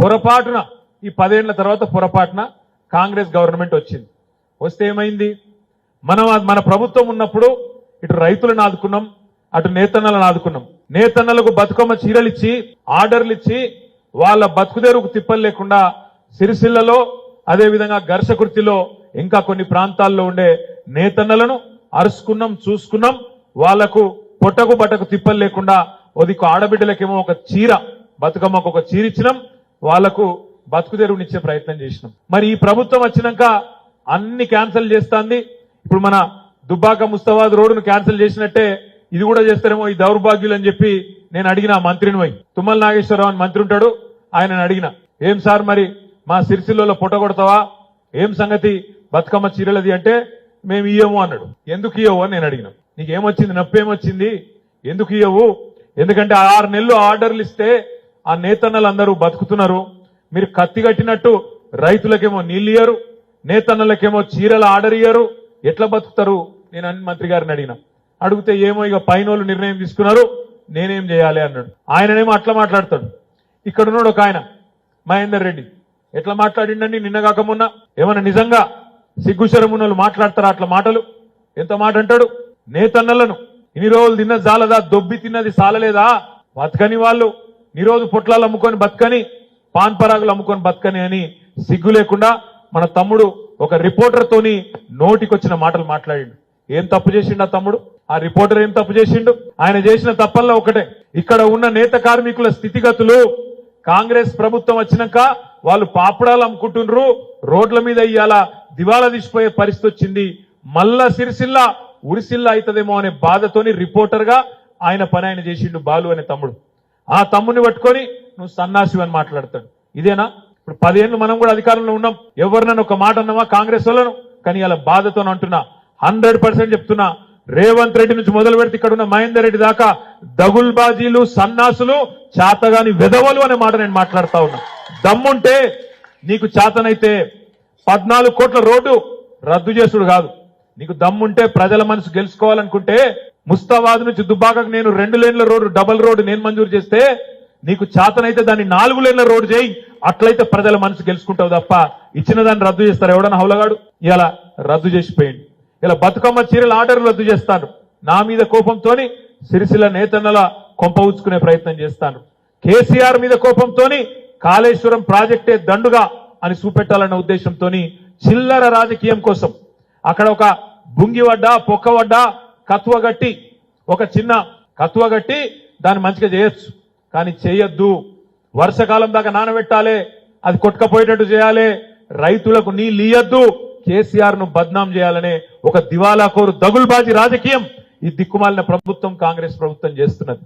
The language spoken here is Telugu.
పొరపాటున ఈ 10 ఏళ్ల తర్వాత పొరపాటున కాంగ్రెస్ గవర్నమెంట్ వచ్చింది. వస్తే ఏమైంది? మన ప్రభుత్వం ఉన్నప్పుడు ఇటు రైతులను ఆదుకున్నాం, అటు నేతన్నలను ఆదుకున్నాం. నేతన్నలకు బతుకమ్మ చీరలు ఇచ్చి ఆర్డర్లు ఇచ్చి వాళ్ళ బతుకుదేరుకు తిప్పలు లేకుండా సిరిసిల్లలో అదేవిధంగా ఘర్షకుర్తిలో ఇంకా కొన్ని ప్రాంతాల్లో ఉండే నేతన్నలను అరుచుకున్నాం, చూసుకున్నాం. వాళ్లకు పొట్టకు బట్టకు తిప్పలు లేకుండా ఒదికు ఆడబిడ్డలకేమో ఒక చీర, బతుకమ్మకు ఒక చీర ఇచ్చినాం, వాళ్లకు బతుకుదేరునిచ్చే ప్రయత్నం చేసినాం. మరి ఈ ప్రభుత్వం వచ్చినాక అన్ని క్యాన్సిల్ చేస్తాంది. ఇప్పుడు మన దుబ్బాక ముస్తాబాద్ రోడ్డును క్యాన్సిల్ చేసినట్టే ఇది కూడా చేస్తారేమో ఈ దౌర్భాగ్యులు అని చెప్పి నేను అడిగిన మంత్రిని పోయి. తుమ్మల నాగేశ్వరరావు అని మంత్రి ఉంటాడు, ఆయనను అడిగిన, ఏం సార్ మరి మా సిరిసిల్లలో పొట్ట కొడతావా, ఏం సంగతి బతుకమ్మ చీరలది అంటే మేము ఇయ్యము అన్నాడు. ఎందుకు ఇయ్యవు అని నేను అడిగిన. నీకేమొచ్చింది, నొప్పి ఏమొచ్చింది, ఎందుకు ఇయ్యవు? ఎందుకంటే 6 నెలలు ఆర్డర్లు ఇస్తే ఆ నేతన్నలందరూ బతుకుతున్నారు. మీరు కత్తి కట్టినట్టు రైతులకేమో నీళ్ళు ఇయ్యరు, నేతన్నలకేమో చీరల ఆర్డర్ ఇయ్యరు, ఎట్లా బతుకుతారు? నేను అన్ని మంత్రి గారిని అడిగిన. అడిగితే ఏమో ఇక పైనోళ్ళు నిర్ణయం తీసుకున్నారు, నేనేం చేయాలి అన్నాడు. ఆయననేమో అట్లా మాట్లాడతాడు. ఇక్కడ ఉన్నాడు ఒక ఆయన మహేందర్ రెడ్డి, ఎట్లా మాట్లాడిండండి నిన్న కాక మొన్న. ఏమన్నా నిజంగా సిగ్గుశరమున్నోళ్ళు మాట్లాడతారా అట్లా మాటలు? ఎంత మాట అంటాడు? నేతన్నలను ఇన్ని రోజులు తిన్న జాలదా, దొబ్బి తిన్నది సాలలేదా, బతకని వాళ్ళు నిరోజు పొట్లాలు అమ్ముకొని బతకని, పాన్ పరాగులు అమ్ముకొని బతకని అని సిగ్గు లేకుండా మన తమ్ముడు ఒక రిపోర్టర్ తోని నోటికొచ్చిన మాటలు మాట్లాడిండు. ఏం తప్పు చేసిండు ఆ తమ్ముడు? ఆ రిపోర్టర్ ఏం తప్పు చేసిండు? ఆయన చేసిన తప్పల్లో ఒకటే, ఇక్కడ ఉన్న నేత కార్మికుల స్థితిగతులు కాంగ్రెస్ ప్రభుత్వం వచ్చినాక వాళ్ళు పాపడాలు అమ్ముకుంటుండ్రు, రోడ్ల మీద ఇయ్యాల దివాలా తీసిపోయే పరిస్థితి వచ్చింది. మళ్ళా సిరిసిల్ల ఉరిసిల్ల అవుతుందేమో అనే బాధతోని రిపోర్టర్ గా ఆయన పని ఆయన చేసిండు బాలు అనే తమ్ముడు. ఆ తమ్ముడిని పట్టుకొని నువ్వు సన్నాసి అని మాట్లాడతాడు. ఇదేనా? ఇప్పుడు 10 ఏళ్ళు మనం కూడా అధికారంలో ఉన్నాం, ఎవరినైనా ఒక మాట అన్నామా కాంగ్రెస్ వాళ్ళను? కానీ ఇలా బాధతో అంటున్నా, 100% చెప్తున్నా, రేవంత్ రెడ్డి నుంచి మొదలు పెడితే ఇక్కడ ఉన్న మహేందర్ రెడ్డి దాకా దగుల్బాజీలు, సన్నాసులు, చాతగాని వెధవలు అనే మాట నేను మాట్లాడుతా ఉన్నా. దమ్ముంటే నీకు చాతనైతే 14 కోట్ల రోడ్డు రద్దు చేసుడు కాదు, నీకు దమ్ముంటే ప్రజల మనసు గెలుచుకోవాలనుకుంటే ముస్తాబాద్ నుంచి దుబ్బాకకు నేను 2 లేన్ల రోడ్డు, డబల్ రోడ్డు నేను మంజూరు చేస్తే నీకు చాతనైతే దాన్ని 4 లేన్ల రోడ్డు చేయి, అట్లయితే ప్రజల మనసు గెలుచుకుంటావు తప్ప ఇచ్చిన దాన్ని రద్దు చేస్తారు ఎవడన్నా హౌలగాడు? ఇలా రద్దు చేసిపోయింది. ఇలా బతుకమ్మ చీరల ఆర్డర్లు రద్దు చేస్తాను. నా మీద కోపంతోని సిరిసిల్ల నేతన్నల కొంప ఉచ్చుకునే ప్రయత్నం చేస్తాను. కేసీఆర్ మీద కోపంతోని కాళేశ్వరం ప్రాజెక్టే దండుగా అని చూపెట్టాలన్న ఉద్దేశంతో చిల్లర రాజకీయం కోసం అక్కడ ఒక బుంగివడ్డ, పొక్కవడ్డ, కత్వగట్టి, ఒక చిన్న కత్వగట్టి దాన్ని మంచిగా చేయొచ్చు, కానీ చేయొద్దు. వర్షకాలం దాకా నానబెట్టాలి, అది కొట్టుకపోయేటట్టు చేయాలి, రైతులకు నీళ్ళు ఇయ్యద్దు, కేసీఆర్ ను బద్నాం చేయాలనే ఒక దివాలాకోరు దగుల్బాజీ రాజకీయం ఈ దిక్కుమాలిన ప్రభుత్వం కాంగ్రెస్ ప్రభుత్వం చేస్తున్నది.